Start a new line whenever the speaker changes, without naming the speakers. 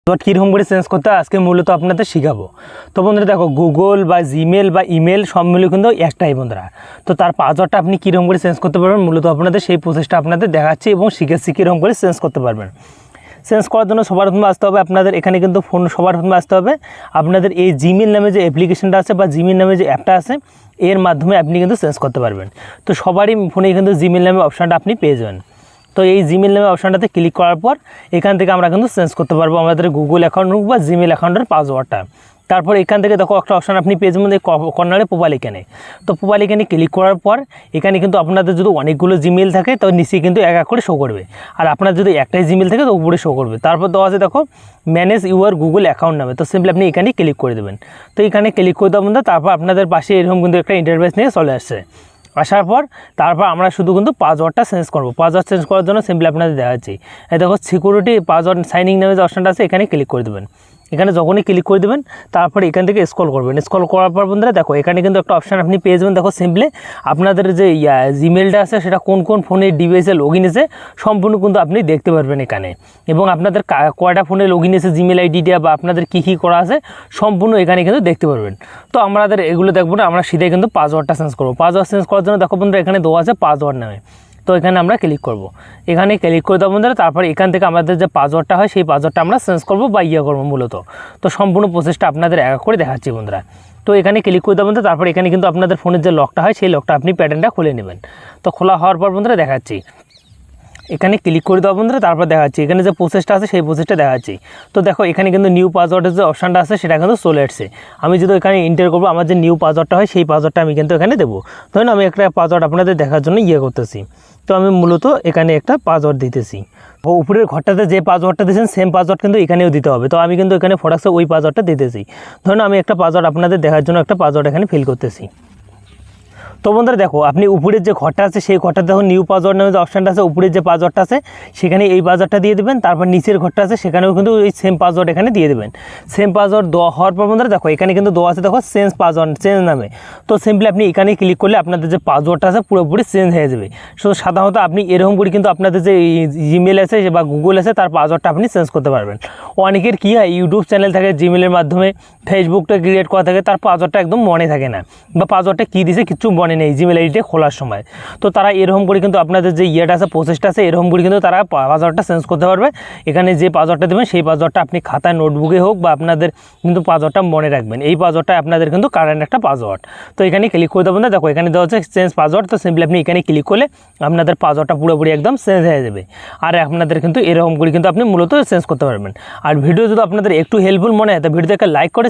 Password কীরকম করে change করতে হয় আজকে মূলত আপনাদের শেখাবো। তো বন্ধুরা দেখো, গুগল বা জিমেল বা ইমেল সব মিলে কিন্তু একটাই বন্ধুরা। তো তার পাসওয়ার্ডটা আপনি কীরকম করে চেঞ্জ করতে পারবেন মূলত আপনাদের সেই প্রসেসটা আপনাদের দেখাচ্ছি এবং শিখেছি কীরকম করে চেঞ্জ করতে পারবেন। চেঞ্জ করার জন্য সবার প্রথমে আসতে হবে আপনাদের এখানে কিন্তু ফোন সবার প্রথমে আসতে হবে আপনাদের এই জিমেল নামে যে অ্যাপ্লিকেশনটা আছে বা জিমেল নামে যে অ্যাপটা আছে এর মাধ্যমে আপনি কিন্তু চেঞ্জ করতে পারবেন। তো সবারই ফোনে কিন্তু জিমেল নামে অপশানটা আপনি পেয়ে যাবেন। তো এই জিমেল নামে অপশানটাতে ক্লিক করার পর এখান থেকে আমরা কিন্তু চেঞ্জ করতে পারবো আমাদের গুগল অ্যাকাউন্ট বা জিমেল অ্যাকাউন্টের পাসওয়ার্ডটা। তারপর এখান থেকে দেখো একটা অপশান আপনি পেয়ে যাবেন কর্নারে প্রোফাইল এখানে। তো প্রোফাইল এখানে ক্লিক করার পর এখানে কিন্তু আপনাদের যদি অনেকগুলো জিমেল থাকে তো নিচে কিন্তু এক এক করে শো করবে, আর আপনার যদি একটাই জিমেল থাকে তো উপরে শো করবে। তারপর দেওয়া আছে দেখো ম্যানেজ ইউর গুগল অ্যাকাউন্ট নামে, তো সিম্পলি আপনি এখানে ক্লিক করে দেবেন। তো এখানে ক্লিক করে দেবেন, তারপর আপনাদের পাশে এরকম কিন্তু একটা ইন্টারফেস নিয়ে চলে আসছে। আসার পর তারপর আমরা শুধু কিন্তু পাসওয়ার্ডটা চেঞ্জ করবো। পাসওয়ার্ড চেঞ্জ করার জন্য সিম্পলি আপনাদের দেখাচ্ছি, এই দেখো সিকিউরিটি পাসওয়ার্ড সাইনিং নামে যে অপশানটা আছে এখানে ক্লিক করে দেবেন। এখানে যখনই ক্লিক করে দেবেন তারপরে এখান থেকে স্ক্রল করবেন। স্ক্রল করার পর বন্ধুরা দেখো এখানে কিন্তু একটা অপশান আপনি পেয়ে যাবেন। দেখো সিম্পলি আপনাদের যে জিমেলটা আছে সেটা কোন কোন ফোনের ডিভাইসে লগ ইন আছে সম্পূর্ণ কিন্তু আপনি দেখতে পারবেন এখানে, এবং আপনাদের কয়টা ফোনে লগ ইন আছে জিমেল আইডিটা বা আপনাদের কী কী করা আছে সম্পূর্ণ এখানে কিন্তু দেখতে পারবেন। তো আমাদের এগুলো দেখবো না, আমরা সিধে কিন্তু পাসওয়ার্ডটা চেঞ্জ করবো। পাসওয়ার্ড চেঞ্জ করার জন্য দেখো বন্ধুরা এখানে দেওয়া আছে পাসওয়ার্ড নামে, তো এখানে আমরা ক্লিক করব। এখানে ক্লিক করে দেবো বন্ধুরা, তারপর এখান থেকে আমাদের যে পাসওয়ার্ডটা হয় সেই পাসওয়ার্ডটা আমরা চেঞ্জ করবো বা করবো মূলত। তো সম্পূর্ণ প্রসেসটা আপনাদের এক করে দেখাচ্ছি বন্ধুরা। তো এখানে ক্লিক করে দেবো তারপর এখানে কিন্তু আপনাদের ফোনের যে লকটা হয় সেই লকটা আপনি প্যাটার্নটা খুলে নেবেন। তো খোলা হওয়ার পর বন্ধুরা দেখাচ্ছি, এখানে ক্লিক করে দেওয়া বন্ধুরা, তারপর দেখাচ্ছি এখানে যে প্রসেসটা আছে সেই প্রসেসটা দেখাচ্ছি। তো দেখো এখানে কিন্তু নিউ পাসওয়ার্ডের যে অপশানটা আছে সেটা কিন্তু চলে আসছে। আমি যদি এখানে এন্টার করবো আমার যে নিউ পাসওয়ার্ডটা হয় সেই পাসওয়ার্ডটা আমি কিন্তু এখানে দেবো। ধরুন আমি একটা পাসওয়ার্ড আপনাদের দেখার জন্য করতেছি। তো আমি মূলত এখানে একটা পাসওয়ার্ড দিতেছি। ও উপরের ঘরটাতে যে পাসওয়ার্ডটা দিয়েছেন সেম পাসওয়ার্ড কিন্তু এখানেও দিতে হবে। তো আমি কিন্তু এখানে ফোরাক্সে ওই পাসওয়ার্ডটা দিতেছি। ধরুন আমি একটা পাসওয়ার্ড আপনাদের দেখার জন্য একটা পাসওয়ার্ড এখানে ফিল করতেছি। তো বন্ধুরা দেখো আপনি উপরের যে ঘরটা আছে সেই ঘরটা দেখো নিউ পাসওয়ার্ড নামে যে অপশানটা আছে উপরের যে পাসওয়ার্ডটা আছে সেখানে এই পাসওয়ার্ডটা দিয়ে দেবেন। তারপর নিচের ঘরটা আছে সেখানেও কিন্তু এই সেম পাসওয়ার্ড এখানে দিয়ে দেবেন। সেম পাসওয়ার্ড দেওয়া হওয়ার পর বন্ধুরা দেখো এখানে কিন্তু দেওয়া আছে দেখো চেঞ্জ পাসওয়ার্ড চেঞ্জ নামে। তো সিম্পলি আপনি এখানে ক্লিক করলে আপনাদের যে পাসওয়ার্ডটা আছে পুরোপুরি চেঞ্জ হয়ে যাবে। শুধু সাধারণত আপনি এরকম করে কিন্তু আপনাদের যে জিমেল আছে বা গুগল আছে তার পাসওয়ার্ডটা আপনি চেঞ্জ করতে পারবেন। অনেকের কী হয় ইউটিউব চ্যানেল থাকে, জিমেলের মাধ্যমে ফেসবুকটা ক্রিয়েট করা থাকে, তার পাসওয়ার্ডটা একদম মনে থাকে না বা পাসওয়ার্ডটা কী দিছে কিছু মনে নেই জিমেল আইডিটা খোলার সময়। তো তারা এরকম করে কিন্তু আপনাদের যে আছে প্রসেসটা আছে এরকম করে কিন্তু তারা পাসওয়ার্ডটা চেঞ্জ করতে পারবে। এখানে যে পাসওয়ার্ডটা দেবেন সেই পাসওয়ার্ডটা আপনি খাতায় নোটবুকে হোক বা আপনাদের কিন্তু পাসওয়ার্ডটা মনে রাখবেন। এই পাসওয়ার্ডটা আপনাদের কিন্তু কারেন্ট একটা পাসওয়ার্ড। তো এখানে ক্লিক করে দেবেন, দেখো এখানে দেওয়া হচ্ছে চেঞ্জ পাসওয়ার্ড। তো সিম্পলি আপনি এখানে ক্লিক করলে আপনাদের পাসওয়ার্ডটা পুরোপুরি একদম চেঞ্জ হয়ে যাবে। আর আপনাদের কিন্তু এরকম করে কিন্তু আপনি মূলত চেঞ্জ করতে পারবেন। আর ভিডিও যদি আপনাদের একটু হেল্পফুল মনে হয় তো ভিডিওতে লাইক করে